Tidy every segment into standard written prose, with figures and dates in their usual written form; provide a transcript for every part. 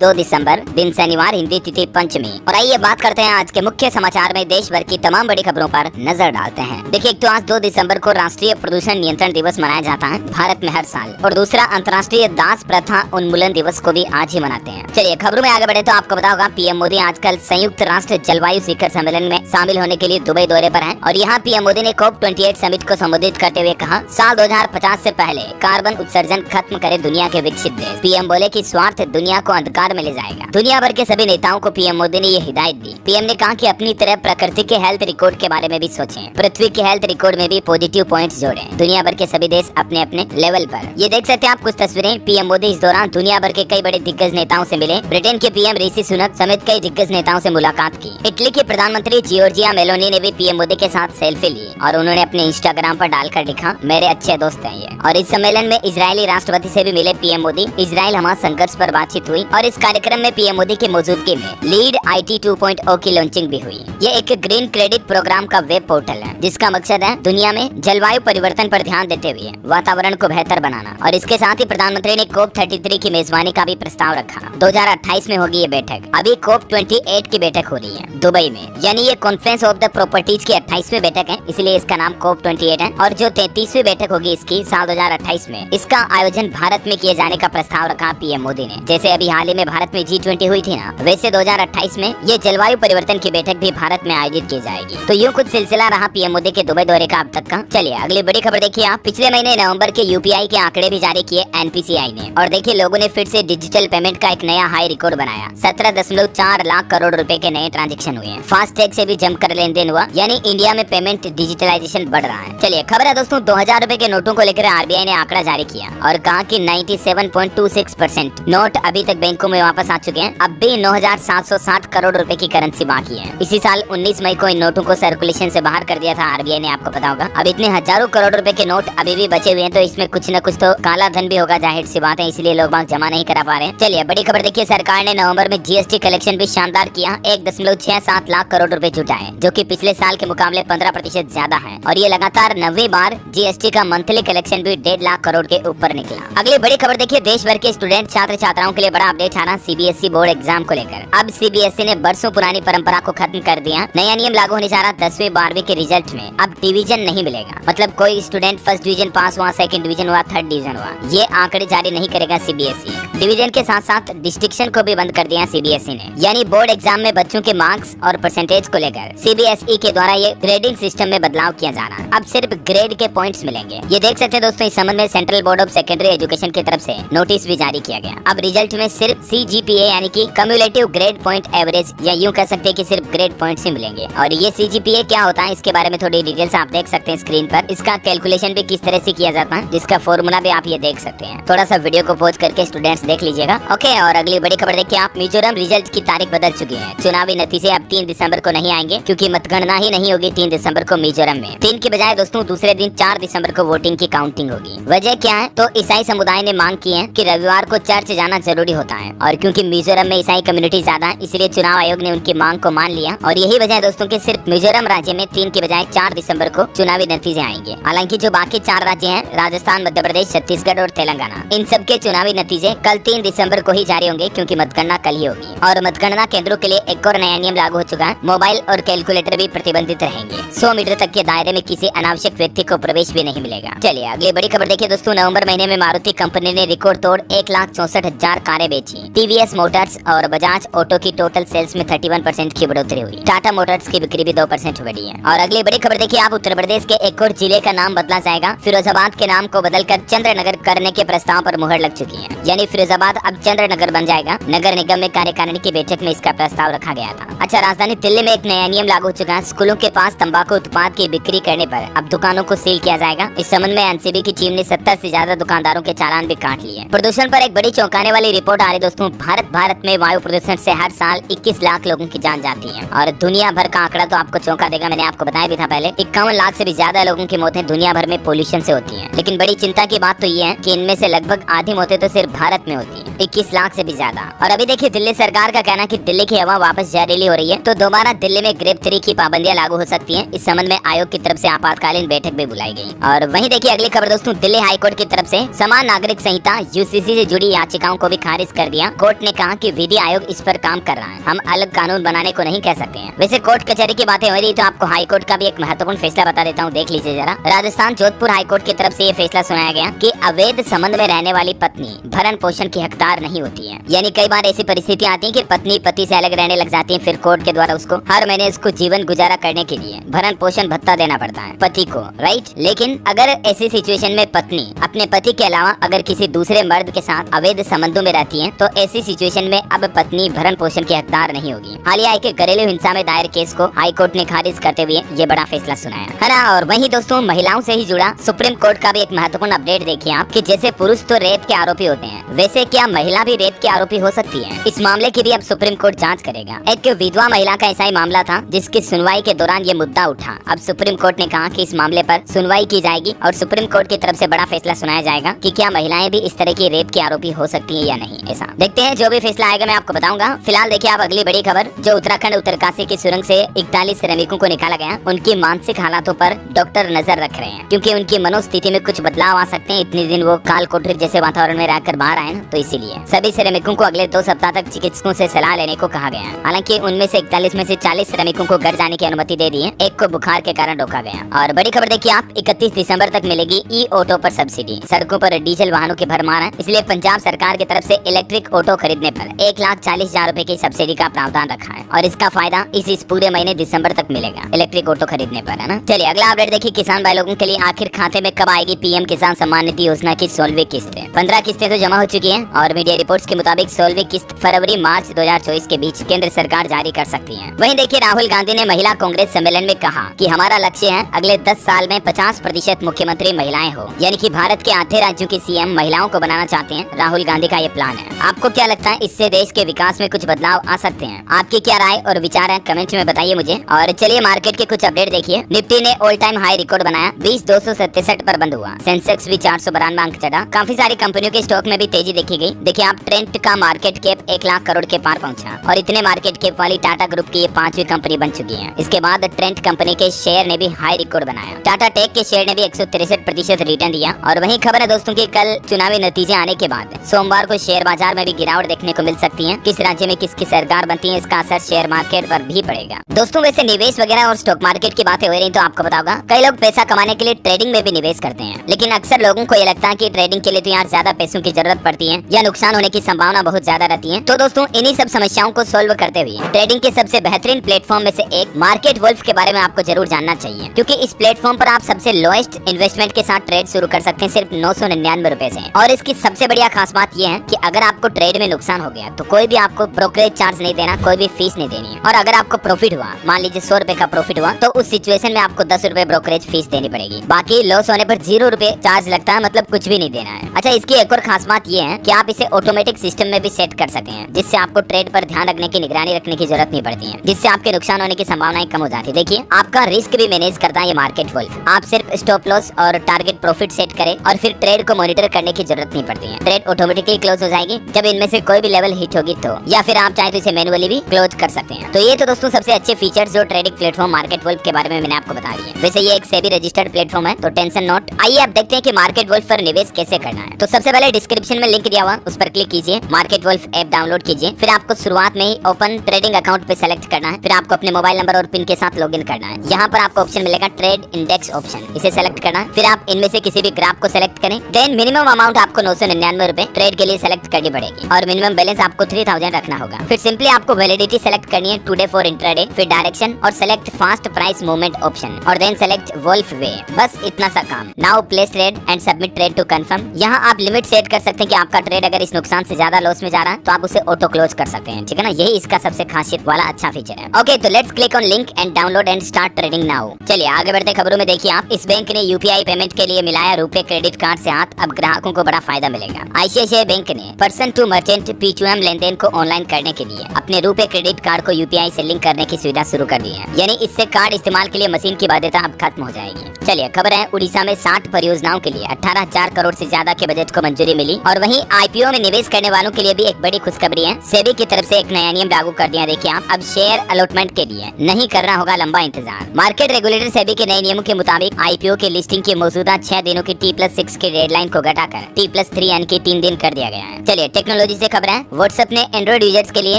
2 दिसंबर दिन शनिवार, हिंदी तिथि पंचमी। और आइए बात करते हैं आज के मुख्य समाचार में देश भर की तमाम बड़ी खबरों पर नजर डालते हैं। देखिए, एक तो आज 2 दिसंबर को राष्ट्रीय प्रदूषण नियंत्रण दिवस मनाया जाता है भारत में हर साल, और दूसरा अंतर्राष्ट्रीय दास प्रथा उन्मूलन दिवस को भी आज ही मनाते हैं। चलिए खबरों में आगे बढ़े तो आपको पता होगा पीएम मोदी आजकल संयुक्त राष्ट्र जलवायु शिखर सम्मेलन में शामिल होने के लिए दुबई दौरे पर हैं। और यहाँ पीएम मोदी ने COP28 समिट को संबोधित करते हुए कहा, साल 2050 से पहले कार्बन उत्सर्जन खत्म करे दुनिया के विकसित देश। पीएम बोले कि स्वार्थ दुनिया को अंधकार में ले जाएगा। दुनिया भर के सभी नेताओं को पीएम मोदी ने ये हिदायत दी। पीएम ने कहा कि अपनी तरह प्रकृति के हेल्थ रिकॉर्ड के बारे में भी सोचें, पृथ्वी के हेल्थ रिकॉर्ड में भी पॉजिटिव पॉइंट्स जोड़ें। दुनिया भर के सभी देश अपने अपने लेवल पर। ये देख सकते हैं आप कुछ तस्वीरें। पीएम मोदी इस दौरान दुनिया भर के कई बड़े दिग्गज नेताओं से मिले। ब्रिटेन के पीएम ऋषि सुनक समेत कई दिग्गज नेताओं से मुलाकात की। इटली के प्रधानमंत्री जियोर्जिया मेलोनी ने भी पीएम मोदी के साथ सेल्फी ली और उन्होंने अपने इंस्टाग्राम पर डालकर लिखा, मेरे अच्छे दोस्त हैं ये। और इस सम्मेलन में इजरायली राष्ट्रपति से भी मिले पीएम मोदी। इजराइल हमास संघर्ष पर बातचीत हुई और इस कार्यक्रम में पीएम मोदी की मौजूदगी में लीड IT 2.0 की लॉन्चिंग भी हुई। ये एक ग्रीन क्रेडिट प्रोग्राम का वेब पोर्टल है जिसका मकसद है दुनिया में जलवायु परिवर्तन पर ध्यान देते हुए वातावरण को बेहतर बनाना। और इसके साथ ही प्रधानमंत्री ने COP33 की मेजबानी का भी प्रस्ताव रखा। 2028 में होगी ये बैठक। अभी COP28 की बैठक हो रही है दुबई में, यानी ये कॉन्फ्रेंस ऑफ द प्रॉपर्टीज की 28वीं बैठक है, इसलिए इसका नाम COP28 है। और जो 33वीं बैठक होगी इसकी साल 2028 में, इसका आयोजन भारत में किए जाने का प्रस्ताव रखा पीएम मोदी ने। जैसे अभी हाल ही में भारत में G20 हुई थी ना, वैसे 2028 में ये जलवायु परिवर्तन की बैठक भी भारत में आयोजित की जाएगी। तो यूँ कुछ सिलसिला रहा पीएम मोदी के दुबई दौरे का अब तक का। चलिए अगली बड़ी खबर देखिए आप। पिछले महीने नवंबर के UPI के आंकड़े भी जारी किए NPCI ने, और देखिए लोगों ने फिर से डिजिटल पेमेंट का एक नया हाई रिकॉर्ड बनाया। 17.4 लाख करोड़ रुपए के नए ट्रांजेक्शन हुए हैं। फास्टैग से भी जमकर लेन देन हुआ, यानी इंडिया में पेमेंट डिजिटलाइजेशन बढ़ रहा है। चलिए खबर है दोस्तों, 2000 रुपए के नोटों को लेकर RBI ने आंकड़ा जारी किया और कहा कि 97.26% नोट अभी तक बैंकों में वापस आ चुके हैं। अब भी 9,760 करोड़ रुपए की करेंसी बाकी है। इसी साल 19 मई को इन नोटों को सर्कुलेशन से बाहर कर दिया था RBI ने, आपको पता होगा। अब इतने हजारों करोड़ रुपए के नोट अभी भी बचे हुए हैं, तो इसमें कुछ न कुछ तो काला धन भी होगा, जाहिर सी बात है, इसलिए लोग बाग जमा नहीं करा पा रहे हैं। चलिए बड़ी खबर देखिए, सरकार ने नवंबर में GST कलेक्शन भी शानदार किया। 1.67 लाख करोड़ रुपए जुटाए, जो कि पिछले साल के मुकाबले 15% ज्यादा है। और ये लगातार 9वीं बार GST का मंथली कलेक्शन भी 1.5 लाख करोड़ के ऊपर निकला। अगली बड़ी खबर देखिए, देश भर के स्टूडेंट छात्र छात्राओं के लिए बड़ा अपडेट आ रहा CBSE बोर्ड एग्जाम को लेकर। अब CBSE ने बरसों पुरानी परंपरा को खत्म कर दिया। नया नियम लागू होने जा रहा 10वीं 12वीं के रिजल्ट में। अब डिवीजन नहीं मिलेगा, मतलब कोई स्टूडेंट फर्स्ट डिवीजन पास हुआ, सेकंड डिवीजन हुआ, थर्ड डिवीजन हुआ, ये आंकड़े जारी नहीं करेगा CBSE। डिवीजन के साथ साथ डिस्ट्रिक्शन को भी बंद कर दिया CBSE ने, यानी बोर्ड एग्जाम में बच्चों के मार्क्स और परसेंटेज को लेकर CBSE के द्वारा ये ग्रेडिंग सिस्टम में बदलाव किया जा रहा है। अब सिर्फ ग्रेड के पॉइंट्स मिलेंगे। ये देख सकते हैं दोस्तों, इस संबंध में central board of secondary education की तरफ से नोटिस भी जारी किया गया। अब रिजल्ट में सिर्फ CGPA यानी कि कम्युलेटिव ग्रेड पॉइंट एवरेज, या यूं कह सकते हैं कि सिर्फ ग्रेड पॉइंट्स ही मिलेंगे। और ये CGPA क्या होता है, इसके बारे में थोड़ी डिटेल्स आप देख सकते हैं स्क्रीन पर। इसका कैलकुलेशन भी किस तरह से किया जाता है, जिसका फॉर्मूला भी आप ये देख सकते हैं। थोड़ा सा वीडियो को पॉज करके स्टूडेंट्स देख लीजिएगा, ओके। और अगली बड़ी खबर देखिए आप, मिजोरम रिजल्ट की तारीख बदल चुकी है। चुनावी नतीजे अब 3 दिसंबर को नहीं आएंगे, क्योंकि मतगणना ही नहीं होगी 3 दिसंबर को मिजोरम में। 3 की बजाय दोस्तों दूसरे दिन 4 दिसंबर को वोटिंग की काउंटिंग होगी। वजह क्या है, तो ईसाई समुदाय ने मांग की है कि रविवार को चर्च जाना जरूरी होता है, और क्योंकि मिजोरम में ईसाई कम्युनिटी ज्यादा है, इसलिए चुनाव आयोग ने उनकी मांग को मान लिया। और यही वजह है दोस्तों कि सिर्फ मिजोरम राज्य में 3 की बजाय 4 दिसंबर को चुनावी नतीजे आएंगे। हालांकि जो बाकी 4 राज्य हैं, राजस्थान, मध्य प्रदेश, छत्तीसगढ़ और तेलंगाना, इन सब के चुनावी नतीजे कल 3 दिसंबर को ही जारी होंगे, क्योंकि मतगणना कल ही होगी। और मतगणना केंद्रों के लिए एक और नया नियम लागू हो चुका है, मोबाइल और कैलकुलेटर भी प्रतिबंधित रहेंगे। 100 मीटर तक के दायरे में किसी अनावश्यक व्यक्ति को प्रवेश भी नहीं मिलेगा। चलिए अगली बड़ी खबर देखिए दोस्तों, नवंबर महीने में मारुति कंपनी ने रिकॉर्ड तोड़ 1,64,000 कारें बेची। TVS मोटर्स और बजाज ऑटो की टोटल सेल्स में 31% की बढ़ोतरी हुई। टाटा मोटर्स की बिक्री भी 2% बढ़ी है। और अगली बड़ी खबर देखिए आप, उत्तर प्रदेश के एक और जिले का नाम बदला जाएगा। फिरोजाबाद के नाम को बदलकर चंद्रनगर करने के प्रस्ताव पर मुहर लग चुकी है, यानी फिरोजाबाद अब चंद्रनगर बन जाएगा। नगर निगम में कार्यकारिणी की बैठक में इसका प्रस्ताव रखा गया था। अच्छा, राजधानी दिल्ली में एक नया नियम लागू हो चुका है। स्कूलों के पास तंबाकू उत्पाद की बिक्री करने पर अब दुकानों को सील किया जाएगा। इस संबंध में NCB की टीम ने 70 से ज्यादा दुकानदारों के चालान भी काट लिए। प्रदूषण पर एक बड़ी चौंकाने वाली रिपोर्ट आ रही दोस्तों, भारत में वायु प्रदूषण से हर साल 21 लाख लोगों की जान जाती है। और दुनिया भर का आंकड़ा तो आपको चौंका देगा, मैंने आपको बताया भी था पहले। 51 लाख से भी ज्यादा लोगों की मौतें दुनिया भर में पोल्यूशन से होती है। लेकिन बड़ी चिंता की बात तो ये है कि इनमें से लगभग आधी मौतें तो सिर्फ भारत में होती है, 21 लाख से भी ज्यादा। और अभी देखिए दिल्ली सरकार का कहना है कि दिल्ली की हवा वापस जहरीली हो रही है, तो दोबारा दिल्ली में ग्रेप 3 की पाबंदियां लागू हो सकती हैं। इस संबंध में आयोग की तरफ से आपातकालीन बैठक भी बुलाई गई। और वहीं देखिए अगली खबर दोस्तों, दिल्ली हाईकोर्ट की तरफ से समान नागरिक संहिता UCC से जुड़ी याचिकाओं को भी खारिज कर दिया। कोर्ट ने कहा कि विधि आयोग इस पर काम कर रहा है, हम अलग कानून बनाने को नहीं कह सकते हैं। वैसे कोर्ट कचहरी की बातें हो रही तो आपको हाई कोर्ट का भी एक महत्वपूर्ण फैसला बता देता हूँ, देख लीजिए जरा। राजस्थान जोधपुर हाई कोर्ट की तरफ से ये फैसला सुनाया गया कि अवैध संबंध में रहने वाली पत्नी भरण पोषण की हकदार नहीं होती है। यानी कई बार ऐसी परिस्थिति आती है कि पत्नी पति से अलग रहने लग जाती है, फिर कोर्ट के द्वारा उसको हर महीने उसको जीवन गुजारा करने के लिए भरण पोषण भत्ता देना पड़ता है पति को, राइट। लेकिन अगर ऐसी सिचुएशन में पत्नी अपने पति के अलावा अगर किसी दूसरे मर्द के साथ अवैध संबंधों में रहती है तो ऐसी सिचुएशन में अब पत्नी भरण पोषण की हकदार नहीं होगी। हालिया के घरेलू हिंसा में दायर केस को हाई कोर्ट ने खारिज करते हुए ये बड़ा फैसला सुनाया है ना। और वहीं दोस्तों महिलाओं से ही जुड़ा सुप्रीम कोर्ट का भी एक महत्वपूर्ण अपडेट देखिए आप कि जैसे पुरुष तो रेप के आरोपी होते हैं, वैसे क्या महिला भी रेप के आरोपी हो सकती है? इस मामले की भी अब सुप्रीम कोर्ट जांच करेगा। एक विधवा महिला का ऐसा ही मामला था जिसकी सुनवाई के दौरान ये मुद्दा उठा। अब सुप्रीम कोर्ट ने कहा कि इस मामले पर सुनवाई की जाएगी और सुप्रीम कोर्ट की तरफ से बड़ा फैसला सुनाया जाएगा कि क्या महिलाएं भी इस तरह की रेप की आरोपी हो सकती है या नहीं। ऐसा देखते हैं, जो भी फैसला आएगा मैं आपको बताऊंगा। फिलहाल देखिए आप अगली बड़ी खबर, जो उत्तराखंड उत्तरकाशी की सुरंग से 41 श्रमिकों को निकाला गया, उनकी मानसिक हालातों पर डॉक्टर नजर रख रहे हैं क्योंकि उनकी मनोस्थिति में कुछ बदलाव आ सकते हैं। इतने दिन वो काल कोठरी जैसे वातावरण में रहकर बाहर आए ना, तो इसीलिए सभी श्रमिकों को अगले 2 सप्ताह तक चिकित्सकों से सलाह लेने को कहा गया। हालांकि उनमें से 41 में से 40 श्रमिकों को घर जाने की अनुमति दे दी है, एक को बुखार के कारण रोका गया। और बड़ी खबर देखिए आप, 31 दिसंबर तक मिलेगी ई ऑटो पर सब्सिडी। सड़कों पर डीजल वाहनों की भरमार है, इसलिए पंजाब सरकार की तरफ से इलेक्ट्रिक ऑटो खरीदने पर 1,40,000 रुपए की सब्सिडी का प्रावधान रखा है और इसका फायदा इस पूरे महीने दिसंबर तक मिलेगा इलेक्ट्रिक ऑटो खरीदने पर, है ना। चलिए अगला अपडेट देखिए, किसान भाई लोगों के लिए आखिर खाते में कब आएगी पीएम किसान सम्मान निधि योजना की 16वीं किस्त। 15 किस्तें तो जमा हो चुकी हैं और मीडिया रिपोर्ट्स के मुताबिक 16वीं किस्त फरवरी-मार्च 2024 के बीच केंद्र सरकार जारी कर सकती है। वहीं देखिए राहुल गांधी ने महिला कांग्रेस सम्मेलन में कहा कि हमारा लक्ष्य है अगले 10 साल में 50% मुख्यमंत्री महिलाएं हो, यानी कि भारत के आधे राज्यों की सीएम महिलाओं को बनाना चाहते हैं। राहुल गांधी का ये प्लान है। आपको क्या लगता है, इससे देश के विकास में कुछ बदलाव आ सकते हैं? आपकी क्या राय और विचार है, कमेंट में बताइए मुझे। और चलिए मार्केट के कुछ अपडेट देखिए। निफ्टी ने ऑल टाइम हाई रिकॉर्ड बनाया, 20,267 पर बंद हुआ। सेंसेक्स भी 492 अंक चढ़ा। काफी सारी कंपनियों के स्टॉक में भी तेजी देखी गई। देखिए आप, ट्रेंट का मार्केट कैप 1 लाख करोड़ के पार पहुंचा और इतने मार्केट कैप वाली टाटा ग्रुप की ये 5वीं कंपनी बन चुकी है। इसके बाद ट्रेंट कंपनी के शेयर ने भी हाई रिकॉर्ड बनाया। टाटा टेक के शेयर ने भी 163% रिटर्न दिया। और वहीं खबर है दोस्तों की कल चुनावी नतीजे आने के बाद सोमवार को शेयर बाजार में भी गिरावट देखने को मिल सकती है। किस राज्य में किसकी सरकार बनती है, इसका असर शेयर मार्केट पर भी पड़ेगा। दोस्तों वैसे निवेश वगैरह और स्टॉक मार्केट की बातें हो रही तो आपको बताऊंगा, कई लोग पैसा कमाने के लिए ट्रेडिंग में भी निवेश करते हैं, लेकिन अक्सर लोगों को ये लगता है कि ट्रेडिंग के लिए तो यार ज्यादा पैसों की जरूरत पड़ती है या नुकसान होने की संभावना बहुत ज्यादा रहती है। तो दोस्तों इन्हीं सब समस्याओं को सोल्व करते हुए ट्रेडिंग के सबसे बेहतरीन प्लेटफॉर्म में से एक मार्केट वुल्फ के बारे में आपको जरूर जानना चाहिए, क्योंकि इस प्लेटफॉर्म पर आप सबसे लोएस्ट इन्वेस्टमेंट के साथ ट्रेड शुरू कर सकते हैं सिर्फ 999 रुपए से। और इसकी सबसे बढ़िया खास बात यह है कि अगर आपको ट्रेड में नुकसान हो गया तो कोई भी आपको ब्रोकरेज चार्ज नहीं देना, कोई भी फीस नहीं देनी है। और अगर आपको प्रॉफिट हुआ, मान लीजिए 100 रुपए का प्रॉफिट हुआ, तो उस सिचुएशन में आपको 10 रुपए ब्रोकरेज फीस देनी पड़ेगी। बाकी लॉस होने पर 0 रुपए चार्ज लगता है, मतलब कुछ भी नहीं देना है। अच्छा, इसकी एक और खास बात यह है कि आप इसे ऑटोमेटिक सिस्टम में भी सेट कर सकते हैं, जिससे आपको ट्रेड पर ध्यान रखने की, निगरानी रखने की जरूरत नहीं पड़ती है, जिससे आपके नुकसान होने की संभावनाएं कम हो जाती है। देखिए आपका रिस्क भी मैनेज करता है ये मार्केट वुल्फ। आप सिर्फ स्टॉप लॉस और टारगेट प्रॉफिट सेट करें और फिर ट्रेड को मॉनिटर करने की जरूरत नहीं पड़ती है। ट्रेड ऑटोमेटिकली क्लोज हो जाएगी जब इनमें से कोई भी लेवल हिट होगी तो, या फिर आप चाहे तो इसे मैनुअली भी क्लोज कर सकते हैं। तो ये तो दोस्तों सबसे अच्छे फीचर्स जो ट्रेडिंग प्लेटफॉर्म मार्केट वुल्फ के बारे में मैंने आपको बता दिए। वैसे ये एक सेबी रजिस्टर्ड प्लेटफॉर्म है, तो टेंशन नॉट। आइए आप देखते हैं कि मार्केट वुल्फ पर निवेश कैसे करना है। तो सबसे पहले डिस्क्रिप्शन में लिंक दिया हुआ, उस पर क्लिक कीजिए, मार्केट वुल्फ ऐप डाउनलोड कीजिए। फिर आपको शुरुआत में ही ओपन ट्रेडिंग अकाउंट पे सेलेक्ट करना है। फिर आपको अपने मोबाइल नंबर और पिन के साथ लॉगिन करना है। यहाँ पर आपको ऑप्शन मिलेगा ट्रेड इंडेक्स ऑप्शन, इसे सेलेक्ट करना है। फिर आप इनमें से किसी भी ग्राफ को सेलेक्ट करें। देन मिनिमम अमाउंट आपको 999 रुपए ट्रेड के लिए सेलेक्ट करनी पड़ेगी और मिनिमम बैलेंस आपको 3000 रखना होगा। फिर सिंपली आपको वैलिडिटी सेलेक्ट करनी है टुडे फॉर इंट्राडे, फिर डायरेक्शन और select fast price movement option और देन सेलेक्ट वुल्फ वे। बस इतना सा काम। Now place trade and submit trade to confirm. यहाँ आप लिमिट सेट कर सकते हैं कि आपका ट्रेड अगर इस नुकसान से ज्यादा लॉस में जा रहा है तो आप उसे ऑटो क्लोज कर सकते हैं, ठीक है ना। यही इसका सबसे खासियत वाला अच्छा फीचर है। ओके, तो let's click on link and download and start trading now. चलिए आगे बढ़ते खबरों में। देखिए आप, इस बैंक ने यूपीआई पेमेंट के लिए मिलाया रुपए क्रेडिट कार्ड से हाथ। अब ग्राहकों को बड़ा फायदा मिलेगा। आईसीआईसीआई बैंक ने पर्सन टू मर्चेंट P2M लेनदेन को ऑनलाइन करने के लिए अपने रुपए क्रेडिट कार्ड को यूपीआई से लिंक करने की सुविधा शुरू कर दी है। यानी इससे कार्ड इस्तेमाल के लिए मशीन की बाध्यता अब खत्म हो जाएगी। चलिए खबर है, उड़ीसा में 60 परियोजनाओं के लिए 18,000 करोड़ से ज्यादा के बजट को मंजूरी मिली। और वहीं आईपीओ में निवेश करने वालों के लिए भी एक बड़ी खुशखबरी है। सेबी की तरफ से एक नया नियम लागू कर दिया। देखिए आप, अब शेयर अलॉटमेंट के लिए नहीं करना होगा लंबा इंतजार। मार्केट रेगुलेटर सेबी के नए नियमों के मुताबिक आईपीओ की लिस्टिंग की मौजूदा 6 दिनों की T+6 की डेडलाइन को घटाकर T+3 यानी कि 3 दिन कर दिया गया है। चलिए टेक्नोलॉजी टेक्नोलॉजी से खबर है। व्हाट्सएप ने एंड्रॉइड यूजर्स के लिए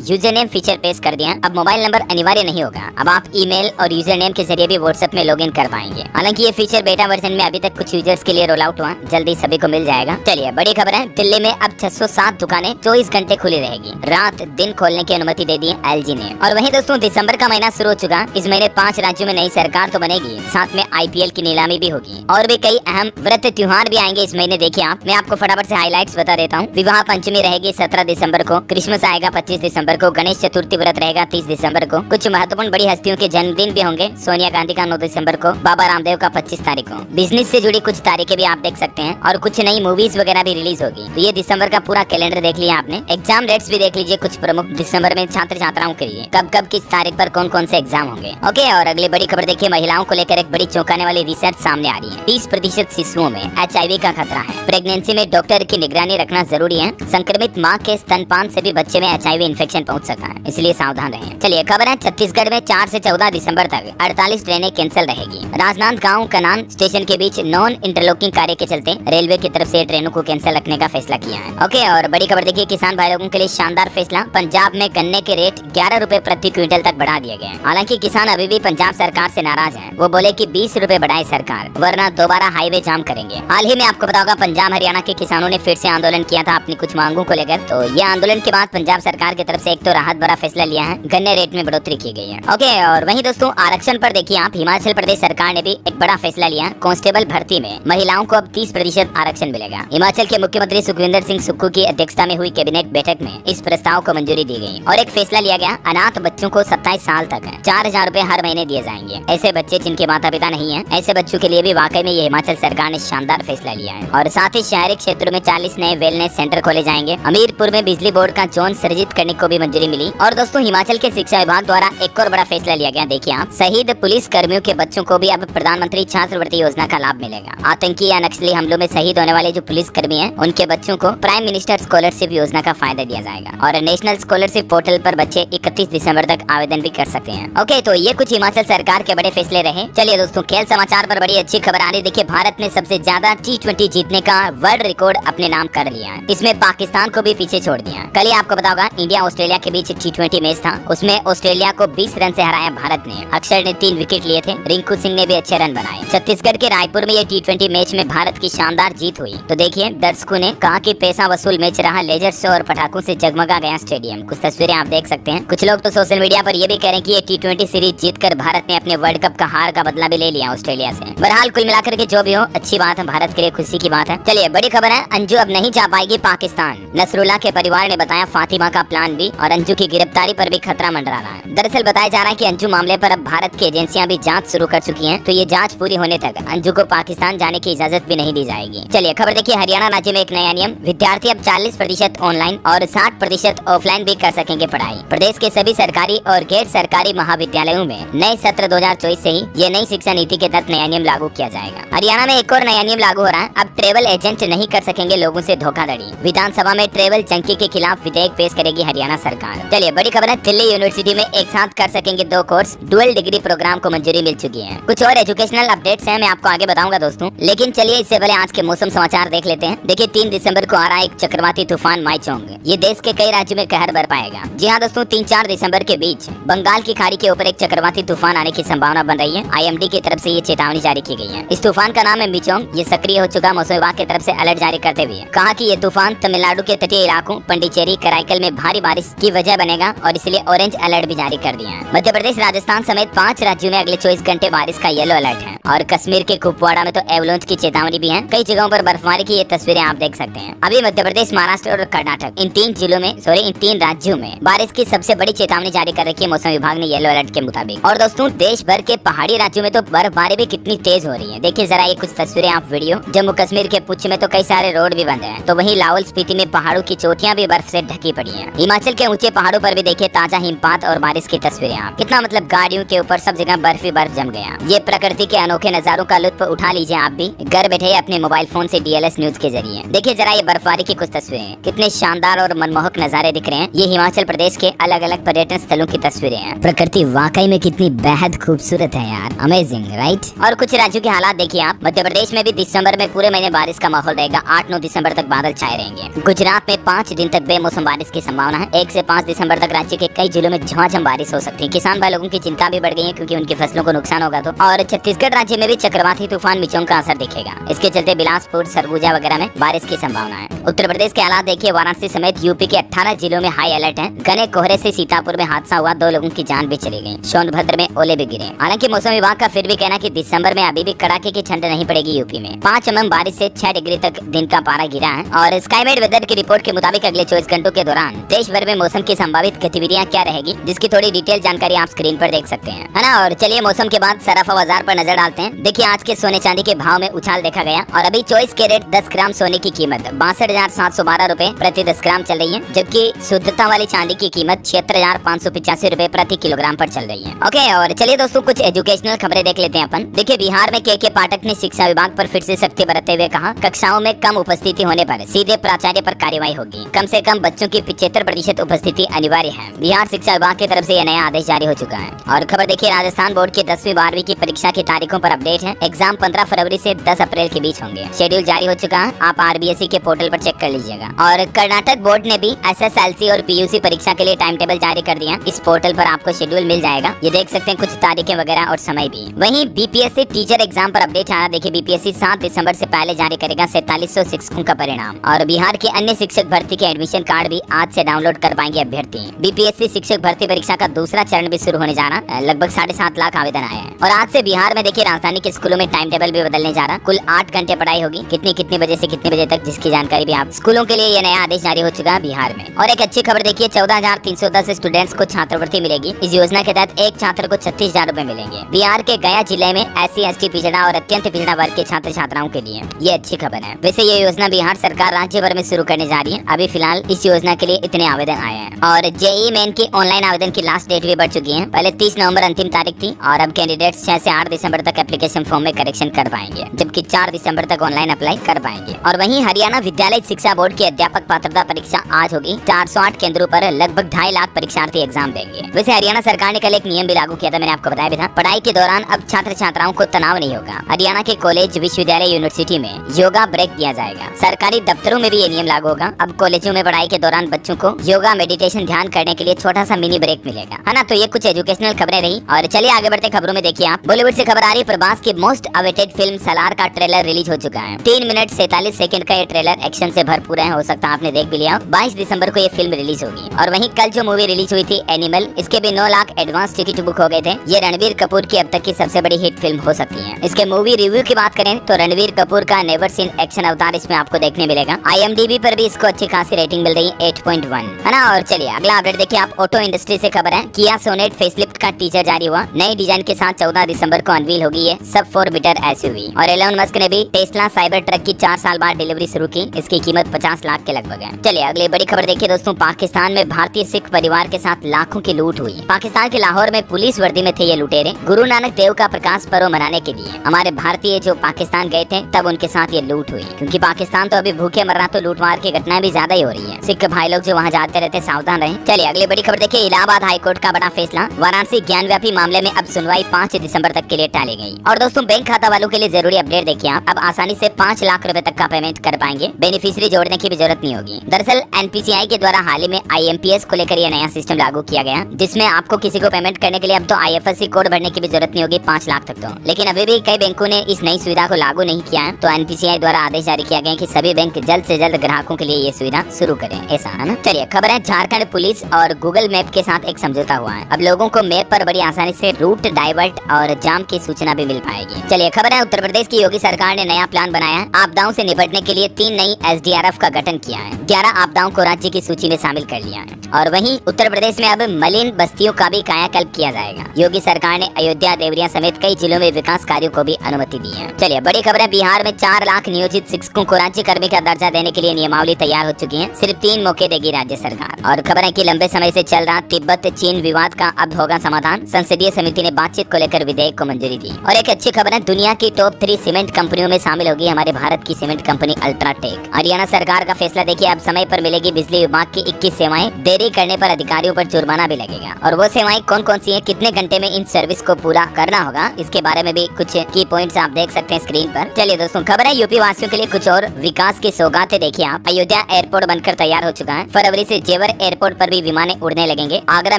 यूजर नेम फीचर पेश कर दिया। अब मोबाइल नंबर अनिवार्य नहीं होगा। अब आप ईमेल और यूजर नेम के जरिए भी व्हाट्सएप में लॉगिन कर पाएंगे। हालांकि ये फीचर बेटा वर्जन में अभी तक कुछ यूजर्स के लिए रोल आउट हुआ, जल्दी सभी को मिल जाएगा। चलिए बड़ी खबर है, दिल्ली में अब 607 दुकानें 24 घंटे खुली रहेगी। रात दिन खोलने की अनुमति दे दी है एलजी ने। और वहीं दोस्तों दिसंबर का महीना शुरू हो चुका। इस महीने 5 राज्यों में नई सरकार तो बनेगी, साथ में आईपीएल की नीलामी भी होगी और भी कई अहम व्रत त्योहार भी आएंगे इस महीने। देखिए आप, मैं आपको फटाफट से हाइलाइट्स बता देता हूँ। विवाह पंचमी रहेगी 17 दिसंबर को, क्रिसमस आएगा 25 दिसंबर को, गणेश चतुर्थी व्रत रहेगा 30 दिसंबर को। कुछ महत्वपूर्ण बड़ी हस्तियों के जन्मदिन भी होंगे। सोनिया गांधी का 9 दिसंबर को, बाबा रामदेव का 25 तारीख को। बिजनेस से जुड़ी कुछ तारीखें भी आप देख सकते हैं और कुछ नई मूवीज वगैरह भी रिलीज होगी। तो ये दिसंबर का पूरा कैलेंडर देख लिया आपने। एग्जाम डेट्स भी देख लीजिए कुछ प्रमुख दिसंबर में छात्र छात्राओं के लिए, कब कब किस तारीख पर कौन कौन से एग्जाम होंगे। ओके, और अगली बड़ी खबर देखिए, महिलाओं को लेकर एक बड़ी चौंकाने वाली रिसर्च सामने आ रही है। 30% शिशुओं में HIV का खतरा है। प्रेगनेंसी में डॉक्टर की निगरानी रखना जरूरी है। संक्रमित माँ के स्तनपान से भी बच्चे में HIV इन्फेक्शन पहुंच सकता है, इसलिए सावधान रहें। चलिए खबर है, छत्तीसगढ़ में 4 से 14 दिसंबर तक 48 ट्रेनें कैंसिल रहेगी। राजनांदगांव कनान स्टेशन के बीच नॉन इंटरलॉकिंग कार्य के चलते रेलवे की तरफ से ट्रेनों को कैंसिल रखने का फैसला किया है। ओके, और बड़ी खबर देखिए, किसान भाई लोगों के लिए शानदार फैसला। पंजाब में गन्ने के रेट 11 रुपए प्रति क्विंटल तक बढ़ा दिए गए। हालांकि किसान अभी भी पंजाब सरकार से नाराज हैं। वो बोले कि 20 रुपए बढ़ाए सरकार, वरना दोबारा हाईवे जाम करेंगे। हाल ही में आपको पता होगा, पंजाब हरियाणा के किसानों ने फिर से आंदोलन किया था अपनी कुछ मांगों को लेकर। तो ये आंदोलन के बाद पंजाब सरकार की तरफ से एक तो राहत भरा फैसला लिया है, गन्ने रेट में बढ़ोतरी की गई है। ओके, और वहीं दोस्तों आरक्षण पर देखिए आप, हिमाचल प्रदेश सरकार ने भी एक बड़ा फैसला लिया। कांस्टेबल भर्ती में महिलाओं को अब 30% आरक्षण मिलेगा। हिमाचल के मुख्यमंत्री सुखविंदर सिंह सुक्खू की अध्यक्षता में हुई कैबिनेट बैठक में इस प्रस्ताव को मंजूरी दी गई और एक फैसला लिया गया, अनाथ बच्चों को 27 साल तक 4000 रुपए हर महीने दिए जाएंगे। ऐसे बच्चे जिनके माता पिता नहीं है, ऐसे बच्चों के लिए भी वाकई में ये हिमाचल सरकार ने शानदार फैसला लिया है। और साथ ही शहरी क्षेत्रों में 40 नए वेलनेस सेंटर खोले जाएंगे। हमीरपुर में बिजली बोर्ड का जोन सृजित करने को भी मंजूरी मिली। और दोस्तों हिमाचल के शिक्षा विभाग द्वारा एक और बड़ा फैसला लिया गया। देखिए आप, शहीद पुलिस कर्मियों के बच्चों को भी अब प्रधानमंत्री छात्रवृत्ति योजना का लाभ मिलेगा। आतंकी या नक्सली हमलों में शहीद होने वाले जो पुलिस कर्मी हैं, उनके बच्चों को प्राइम मिनिस्टर स्कॉलरशिप योजना का फायदा दिया जाएगा। और नेशनल स्कॉलरशिप पोर्टल पर बच्चे 31 दिसंबर तक आवेदन भी कर सकते हैं। ओके, तो ये कुछ हिमाचल सरकार के बड़े फैसले रहे। चलिए दोस्तों, खेल समाचार पर बड़ी अच्छी खबर आ रही। देखिए, भारत ने सबसे ज्यादा T20 जीतने का वर्ल्ड रिकॉर्ड अपने नाम कर लिया। इसमें पाकिस्तान को भी पीछे छोड़ दिया। कल ही आपको पता होगा, इंडिया ऑस्ट्रेलिया के बीच T20 मैच था, उसमें ऑस्ट्रेलिया को 20 रन से हराया भारत ने। अक्षर ने 3 विकेट लिए थे, रिंकू सिंह ने भी अच्छे रन बनाए। छत्तीसगढ़ के रायपुर में ये T20 मैच में भारत की शानदार जीत हुई। तो देखिए, दर्शकों ने कहा कि पैसा वसूल मैच रहा, लेजर शो और पटाखों से जगमगा गया स्टेडियम। कुछ तस्वीरें आप देख सकते हैं। कुछ लोग तो सोशल मीडिया पर ये भी कह रहे हैं कि ये T20 सीरीज जीतकर भारत ने अपने वर्ल्ड कप का हार का बदला भी ले लिया ऑस्ट्रेलिया से। बहरहाल कुल मिलाकर के जो भी हो, अच्छी बात है, भारत के लिए खुशी की बात है। चलिए बड़ी खबर है, अंजू अब नहीं जा पाएगी पाकिस्तान। नसरुल्लाह के परिवार ने बताया फातिमा का प्लान भी, और अंजू की गिरफ्तारी पर भी खतरा मंडरा रहा है। दरअसल बताया जा रहा है कि अंजू मामले पर अब भारत की एजेंसियां भी जांच शुरू कर चुकी हैं। तो ये जांच पूरी होने तक अंजू को पाकिस्तान जाने की इजाजत भी नहीं दी जाएगी। चलिए खबर देखिए, हरियाणा राज्य में एक नया नियम, विद्यार्थी अब 40% ऑनलाइन और 60% ऑफलाइन भी कर सकेंगे पढ़ाई। प्रदेश के सभी सरकारी और गैर सरकारी महाविद्यालयों में नए सत्र 2024 से ही ये नई शिक्षा नीति के तहत नया नियम लागू किया जाएगा। हरियाणा में एक और नया नियम लागू हो रहा है, अब ट्रेवल एजेंट नहीं कर सकेंगे लोगों से धोखाधड़ी। विधानसभा में ट्रेवल चंकी के खिलाफ विधेयक पेश करेगी हरियाणा सरकार। चलिए बड़ी खबर है, दिल्ली यूनिवर्सिटी में एक साथ कर सकेंगे 2 कोर्स, डुअल डिग्री प्रोग्राम को मंजूरी मिल चुकी है। कुछ और एजुकेशनल अपडेट्स हैं, मैं आपको आगे बताऊंगा दोस्तों, लेकिन चलिए इससे पहले आज के मौसम समाचार देख लेते हैं। देखिए 3 दिसंबर को आ रहा है एक चक्रवाती तूफान माईचोंग। ये देश के कई राज्यों में कहर बरपाएगा। जी हाँ दोस्तों, 3-4 दिसंबर के बीच बंगाल की खाड़ी के ऊपर एक चक्रवाती तूफान आने की संभावना बन रही है। IMD की तरफ से ये चेतावनी जारी की गई है। इस तूफान का नाम है मिचोंग। ये सक्रिय हो चुका, मौसम विभाग की तरफ से अलर्ट जारी करते हुए कहा कि ये तूफान तमिलनाडु के तटीय इलाकों पंडिचेरी कराईकल में भारी बारिश की वजह बनेगा और इसलिए ऑरेंज अलर्ट भी जारी कर दिया है। मध्य प्रदेश राजस्थान समेत 5 राज्यों में अगले 24 घंटे बारिश का येलो अलर्ट है और कश्मीर के कुपवाड़ा में तो एवलांच की चेतावनी भी है। कई जगहों पर बर्फबारी की ये तस्वीरें आप देख सकते हैं। अभी मध्य प्रदेश, महाराष्ट्र और कर्नाटक, इन 3 राज्यों में बारिश की सबसे बड़ी चेतावनी जारी कर रखी है मौसम विभाग ने येलो अलर्ट के मुताबिक। और दोस्तों देश भर के पहाड़ी राज्यों में तो बर्फबारी भी कितनी तेज हो रही है। देखिए जरा ये कुछ तस्वीरें आप वीडियो। जम्मू कश्मीर के पुंछ में तो कई सारे रोड भी बंद हैं, तो वहीं लाहौल स्पीति में पहाड़ों की चोटियां भी बर्फ से ढकी पड़ी हैं। हिमाचल के ऊंचे पहाड़ों पर भी देखिए ताजा हिमपात और बारिश की तस्वीरें आप। कितना मतलब गाड़ियों के ऊपर सब जगह बर्फ ही बर्फ जम गया। ये प्रकृति के अनोखे नजारों का लुत्फ उठा लीजिए आप भी घर बैठे अपने मोबाइल फोन से DLS न्यूज के जरिए। देखिए जरा ये बर्फबारी की कुछ तस्वीरें, कितने शानदार और मनमोहक नजारे दिख रहे हैं। ये हिमाचल प्रदेश के अलग अलग पर्यटन स्थलों की तस्वीरें हैं। प्रकृति वाकई में कितनी बेहद खूबसूरत है यार, अमेजिंग राइट। और कुछ राज्यों के हालात देखिए आप। मध्य प्रदेश में भी दिसंबर में पूरे महीने बारिश का माहौल रहेगा। 8-9 दिसंबर तक बादल छाए रहेंगे। गुजरात गुजरात में 5 दिन तक बेमौसम बारिश की संभावना है। 1 से 5 दिसंबर तक राज्य के कई जिलों में झमाझम बारिश हो सकती है। किसान भाई लोगों की चिंता भी बढ़ गई है क्योंकि उनकी फसलों को नुकसान होगा तो। और छत्तीसगढ़ राज्य में भी चक्रवाती तूफान मिचोंग का असर दिखेगा। इसके चलते बिलासपुर, सरगुजा वगैरह में बारिश की संभावना है। उत्तर प्रदेश के हालात देखिए, वाराणसी समेत यूपी के 18 जिलों में हाई अलर्ट है। घने कोहरे से सीतापुर में हादसा हुआ, 2 लोगों की जान भी चली गई। सोनभद्र में ओले भी गिरे। हालांकि मौसम विभाग का फिर भी कहना कि दिसंबर में अभी भी कड़ाके की ठंड नहीं पड़ेगी यूपी में। 5 mm बारिश से 6 डिग्री तक दिन का पारा गिरा है। और स्काईमेट वेदर की रिपोर्ट के मुताबिक अगले 24 घंटों के दौरान देश भर में मौसम की संभावित गतिविधियां क्या रहेगी, जिसकी थोड़ी डिटेल जानकारी आप स्क्रीन पर देख सकते हैं, है ना। और चलिए मौसम के बाद सराफा बाजार पर नजर डालते हैं। देखिए आज के सोने चांदी के भाव में उछाल देखा गया और अभी 24 कैरेट 10 ग्राम सोने की कीमत 62,712 रुपए प्रति 10 ग्राम चल रही है, जबकि शुद्धता वाली चांदी की कीमत 76,585 रुपए प्रति किलोग्राम पर चल रही है। ओके, और चलिए दोस्तों कुछ एजुकेशनल खबरें देख लेते हैं अपन। देखिए बिहार में के पाठक ने शिक्षा विभाग पर फिर से सख्ती बरतते हुए कहा, कक्षाओं में कम उपस्थिति होने पर सीधे प्राचार्य पर कार्रवाई होगी। कम से कम बच्चों की 75% उपस्थिति अनिवार्य है। बिहार शिक्षा विभाग की तरफ से यह नया आदेश जारी हो चुका है। और खबर देखिए, राजस्थान बोर्ड की 10वीं 12वीं की परीक्षा की तारीखों पर अपडेट है। एग्जाम 15 फरवरी से 10 अप्रैल के बीच होंगे। शेड्यूल जारी हो चुका है, आप RBSE के पोर्टल पर चेक कर लीजिएगा। और कर्नाटक बोर्ड ने भी SSLC और PUC परीक्षा के लिए टाइम टेबल जारी कर दिया। इस पोर्टल पर आपको शेड्यूल मिल जाएगा, ये देख सकते हैं कुछ तारीखें वगैरह और समय भी। वहीं BPSC टीचर एग्जाम पर अपडेट आया। देखिए BPSC 7 दिसंबर से पहले जारी करेगा 4700 शिक्षकों का परिणाम। और बिहार के अन्य शिक्षक भर्ती के एडमिशन कार्ड भी आज से डाउनलोड कर पाएंगे अभ्यर्थी। BPSC शिक्षक भर्ती परीक्षा का दूसरा चरण भी शुरू होने जा रहा है। लगभग 7.5 लाख आवेदन आए हैं। और आज से बिहार में देखिए राजधानी के स्कूलों में टाइम टेबल भी बदलने जा रहा है। कुल 8 घंटे पढ़ाई होगी, कितनी बजे से कितने बजे तक, जिसकी जानकारी भी आप स्कूलों के लिए ये नया आदेश जारी हो चुका है बिहार में। और एक अच्छी खबर देखिए, 14,310 स्टूडेंट्स को छात्रवृत्ति मिलेगी। इस योजना के तहत एक छात्र को 36,000 रुपए मिलेंगे। बिहार के गया जिले में SC ST पिछड़ा और अत्यंत पिछड़ा वर्ग के छात्र छात्राओं के लिए ये अच्छी खबर है। वैसे ये योजना बिहार सरकार राज्य भर में शुरू करने जा रही है। अभी फिलहाल इस योजना के लिए इतने आवेदन आए हैं। और JEE मेन की ऑनलाइन आवेदन की लास्ट डेट भी बढ़ चुकी है। पहले 30 नवंबर अंतिम तारीख थी और अब कैंडिडेट्स 6 से 8 दिसंबर तक एप्लीकेशन फॉर्म में करेक्शन कर पाएंगे, जबकि 4 दिसंबर तक ऑनलाइन अप्लाई कर पाएंगे। और वहीं हरियाणा विद्यालय शिक्षा बोर्ड की अध्यापक पात्रता परीक्षा आज होगी। 408 केंद्रों पर लगभग 2.5 लाख परीक्षार्थी एग्जाम देंगे। वैसे हरियाणा सरकार ने कल एक नियम भी लागू किया था, मैंने आपको बताया भी था। पढ़ाई के दौरान अब छात्र छात्राओं को तनाव नहीं होगा। हरियाणा के कॉलेज, विश्वविद्यालय, यूनिवर्सिटी में योगा ब्रेक दिया जाएगा। सरकारी दफ्तरों में भी ये नियम लागू होगा। अब कॉलेजों में पढ़ाई के दौरान बच्चों को योगा, मेडिटेशन, ध्यान करने के लिए छोटा सा मिनी ब्रेक मिलेगा, है ना। तो ये कुछ एजुकेशनल खबरें रही। और चलिए आगे बढ़ते खबरों में। देखिए आप, बॉलीवुड से खबर आ रही है, प्रभास की मोस्ट अवेटेड फिल्म सलार का ट्रेलर रिलीज हो चुका है। 3 मिनट 47 सेकंड का ये ट्रेलर एक्शन से भरपूर है, हो सकता है आपने देख भी लिया। 22 दिसंबर को ये फिल्म रिलीज होगी। और वहीं कल जो मूवी रिलीज हुई थी एनिमल, इसके भी 9 लाख एडवांस टिकट बुक हो गए थे। ये रणबीर कपूर की अब तक की सबसे बड़ी हिट फिल्म हो सकती है। इसके मूवी रिव्यू की बात करें तो रणबीर कपूर का नेवर सीन एक्शन अवतार इसमें आपको देखने मिलेगा। IMDb पर भी इसको अच्छी खासी रेटिंग मिल रही है, 8.1, है ना। और चलिए अगला अपडेट देखिए आप, ऑटो इंडस्ट्री से खबर है। किया सोनेट फेसलिफ्ट का टीजर जारी हुआ। नए डिजाइन के साथ 14 दिसंबर को अनवील होगी ये सब 4 मीटर SUV। और एलोन मस्क ने भी टेस्ला साइबर ट्रक की 4 साल बाद डिलीवरी शुरू की। इसकी कीमत 50 लाख के लगभग है। चलिए अगली बड़ी खबर देखिए दोस्तों, पाकिस्तान में भारतीय सिख परिवार के साथ लाखों की लूट हुई। पाकिस्तान के लाहौर में पुलिस वर्दी में थे ये लुटेरे। गुरु नानक देव का प्रकाश पर्व मनाने के लिए हमारे भारतीय जो पाकिस्तान गए थे तब उनके साथ ये लूट हुई। क्योंकि पाकिस्तान तो अभी भूखे मर रहा, तो लूटमार की घटनाएं भी ज्यादा ही हो रही है। सिख भाई लोग जो वहाँ जाते रहते सावधान रहें। चलिए अगली बड़ी खबर देखिए, इलाहाबाद हाईकोर्ट का बड़ा फैसला। वाराणसी ज्ञानव्यापी मामले में अब सुनवाई 5 दिसंबर तक के लिए टाली गई। और दोस्तों बैंक खाता वालों के लिए जरूरी अपडेट देखिए आप, अब आसानी से 5 लाख रुपए तक का पेमेंट कर पाएंगे। बेनिफिशियरी जोड़ने की भी जरूरत नहीं होगी। दरअसल NPCI के द्वारा हाल ही में IMPS को लेकर यह नया सिस्टम लागू किया गया, जिसमें आपको किसी को पेमेंट करने के लिए अब तो IFSC कोड भरने की भी जरूरत नहीं होगी 5 लाख तक तो। लेकिन अभी भी कई बैंकों ने इस नई सुविधा को लागू नहीं किया है। तो NPCI द्वारा आदेश जारी किया गया कि सभी बैंक जल्द से जल्द ग्राहकों के लिए ये सुविधा शुरू करें, ऐसा है ना। चलिए खबर है, झारखंड पुलिस और गूगल मैप के साथ एक समझौता हुआ है। अब लोगों को मैप पर बड़ी आसानी से रूट, डाइवर्ट और जाम की सूचना भी मिल पाएगी। चलिए खबर है, उत्तर प्रदेश की योगी सरकार ने नया प्लान बनाया है। आपदाओं से निपटने के लिए 3 नई SDRF का गठन किया है। 11 आपदाओं को राज्य की सूची में शामिल कर लिया है। और वहीं उत्तर प्रदेश में अब मलिन बस्तियों का भी कायाकल्प किया जाएगा। योगी सरकार ने अयोध्या, देवरिया समेत कई जिलों में विकास कार्यों को भी अनुमति दी है। चलिए बड़ी खबर है, बिहार में 4 लाख नियोजित शिक्षकों को राज्य कर्मी का दर्जा देने के लिए नियमावली तैयार हो चुकी है। सिर्फ 3 मौके देगी राज्य सरकार। और खबर है कि लंबे समय से चल रहा तिब्बत चीन विवाद का अब होगा समाधान, संसदीय समिति ने बातचीत को लेकर विधेयक को मंजूरी दी। और एक अच्छी खबर है, दुनिया की टॉप 3 सीमेंट कंपनियों में शामिल होगी हमारे भारत की सीमेंट कंपनी अल्ट्राटेक। हरियाणा सरकार का फैसला देखिए, अब समय पर मिलेगी बिजली विभाग की 21 सेवाएं, देरी करने पर अधिकारियों पर जुर्माना भी लगेगा। और वो सेवाएं कौन कौन सी है, कितने घंटे में इन सर्विस को पूरा करना होगा, इसके बारे में भी कुछ की पॉइंट्स आप देख सकते हैं स्क्रीन पर। चलिए दोस्तों, खबर है यूपी वासियों के लिए कुछ और विकास की सौगातें। देखिए आप, अयोध्या एयरपोर्ट बनकर तैयार हो चुका है। फरवरी से जेवर एयरपोर्ट पर भी विमानें उड़ने लगेंगे। आगरा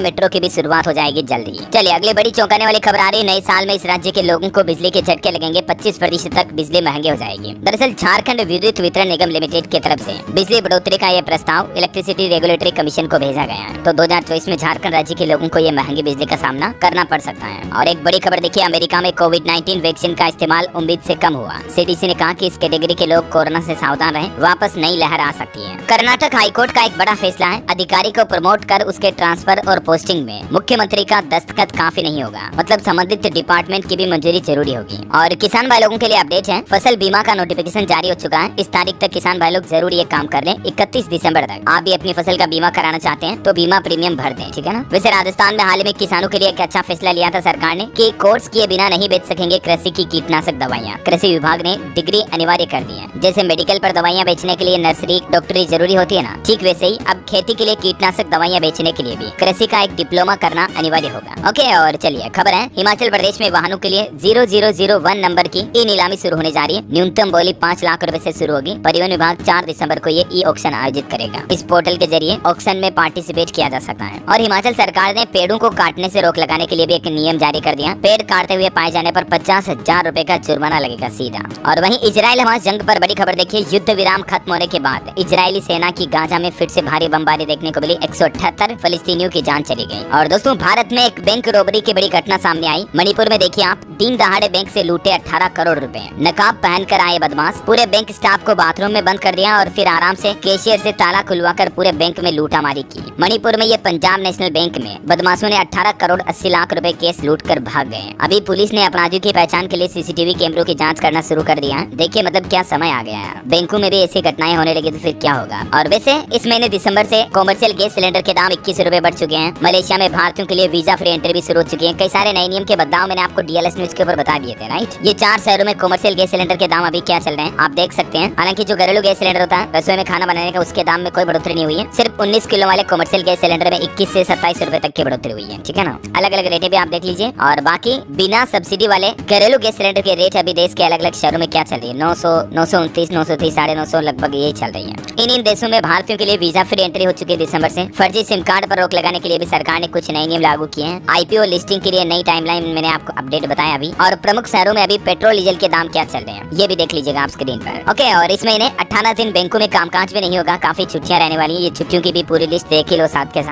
मेट्रो की भी शुरुआत हो जाएगी जल्दी। चलिए अगली बड़ी चौंकाने वाली खबर आ रही है, नए साल में इस राज्य के लोगों को बिजली के झटके लगेंगे, 25% तक बिजली महंगी हो जाएगी। दरअसल झारखंड विद्युत वितरण निगम लिमिटेड की तरफ से बिजली बढ़ोतरी का यह प्रस्ताव इलेक्ट्रिसिटी रेगुलेटरी कमीशन को भेजा गया है। तो 2024 में झारखंड राज्य के लोगों को ये महंगी बिजली का सामना करना पड़ सकता है। और एक बड़ी खबर देखिए, अमेरिका में कोविड-19 वैक्सीन का इस्तेमाल उम्मीद से कम हुआ। सीडीसी ने कहा कि इस कैटेगरी के लोग कोरोना से सावधान रहें, वापस नई लहर आ सकती है। कर्नाटक हाईकोर्ट का एक बड़ा फैसला है, अधिकारी को प्रमोट कर उसके ट्रांसफर और पोस्टिंग में मुख्यमंत्री का दस्तखत काफी नहीं होगा, मतलब संबंधित डिपार्टमेंट की भी मंजूरी जरूरी होगी। और किसान भाई लोगों के लिए अपडेट है, फसल बीमा का नोटिफिकेशन जारी हो चुका है। इस तारीख तक किसान भाई लोग जरूर ये काम कर लें, 31 दिसंबर तक। आप भी अपनी फसल का बीमा कराना चाहते हैं तो बीमा प्रीमियम भर दें, ठीक है ना। वैसे राजस्थान में हाल में किसानों के लिए एक अच्छा फैसला लिया था सरकार ने कि कोर्स किए बिना नहीं बेच सकेंगे कृषि की कीटनाशक दवाइयाँ। कृषि विभाग ने डिग्री अनिवार्य कर दी है। जैसे मेडिकल पर दवाइयाँ बेचने के लिए नर्सरी डॉक्टरी जरूरी होती है ना, ठीक वैसे ही अब खेती के लिए कीटनाशक दवाइयाँ बेचने के लिए भी कृषि का एक डिप्लोमा करना अनिवार्य होगा। ओके, और चलिए खबर है, हिमाचल प्रदेश में वाहनों के लिए 0001 नंबर की ई नीलामी शुरू होने जा रही है। न्यूनतम बोली 5 लाख रुपए से शुरू होगी। परिवहन विभाग 4 दिसंबर को ये ई ऑक्शन आयोजित करेगा। इस पोर्टल के जरिए ऑक्शन में पार्टिसिपेट किया जा सकता है। और हिमाचल सरकार ने पेड़ों को काटने से रोक लगाने के लिए भी एक नियम जारी कर दिया। पेड़ काटते हुए पाए जाने पर 50,000 रुपए का जुर्माना लगेगा सीधा। और वहीं इजराइल हमास जंग पर बड़ी खबर देखिए, युद्ध विराम खत्म होने के बाद इजरायली सेना की गाजा में फिर से भारी बमबारी देखने को मिली। 178 फलस्तीनियों की जान चली गई। और दोस्तों, भारत में एक बैंक रॉबरी की बड़ी घटना सामने आई। मणिपुर में देखिए आप, दिन दहाड़े बैंक से लूटे 18 करोड़ रुपए। नकाब पहनकर आए बदमाश पूरे बैंक स्टाफ को बाथरूम में बंद कर दिया और फिर आराम से कैशियर से ताला खुलवाकर पूरे बैंक में लूटामारी की। मणिपुर में ये पंजाब नेशनल बैंक में बदमाशों ने 18 करोड़ 80 लाख रुपए केस लूट कर भाग गए। अभी पुलिस ने अपराधियों की पहचान के लिए सीसीटीवी कैमरों की जांच करना शुरू कर दिया। देखिए मतलब क्या समय आ गया है, बैंकों में भी ऐसी घटनाएं होने लगी तो फिर क्या होगा। और वैसे इस महीने दिसंबर से कॉमर्शियल गैस सिलेंडर के दाम 21 रुपए बढ़ चुके हैं। मलेशिया में भारतीयों के लिए वीजा फ्री एंट्री भी शुरू हो चुकी है। कई सारे नए नियम के बदलाव मैंने आपको डीएलएस न्यूज के ऊपर बता दिए थे, राइट। ये 4 शहरों में कॉमर्शियल गैस सिलेंडर के दाम अभी क्या चल रहे हैं आप देख सकते हैं। हालांकि जो घरेलू गैस सिलेंडर होता है रसोई में खाना बनाने का, उसके दाम में कोई बढ़ोतरी नहीं हुई है। सिर्फ 19 किलो वाले कॉमर्शियल गैस सिलेंडर में 21 से 27 रुपए तक की बढ़ोतरी हुई है, ठीक है ना। अलग अलग रेटें भी आप देख लीजिए। और बाकी बिना सब्सिडी वाले घरेलू गैस सिलेंडर के रेट अभी देश के अलग अलग शहरों में क्या चल रही है, 900, 929, 930, 950 लगभग यही चल रही है। इन देशों में भारतीयों के लिए वीजा फ्री एंट्री हो चुकी है दिसंबर से। फर्जी सिम कार्ड पर रोक लगाने के लिए भी सरकार ने कुछ नए नियम लागू किए हैं। आईपीओ लिस्टिंग के लिए नई टाइमलाइन मैंने आपको अपडेट बताया अभी। और प्रमुख शहरों में अभी पेट्रोल डीजल के दाम क्या चल रहे हैं ये भी देख लीजिएगा आप स्क्रीन पर। ओके, और इस महीने 18 दिन बैंकों में कामकाज भी नहीं होगा, काफी छुट्टियां रहने वाली है। ये छुट्टियों की भी पूरी लिस्ट देख ही लो साथ के साथ।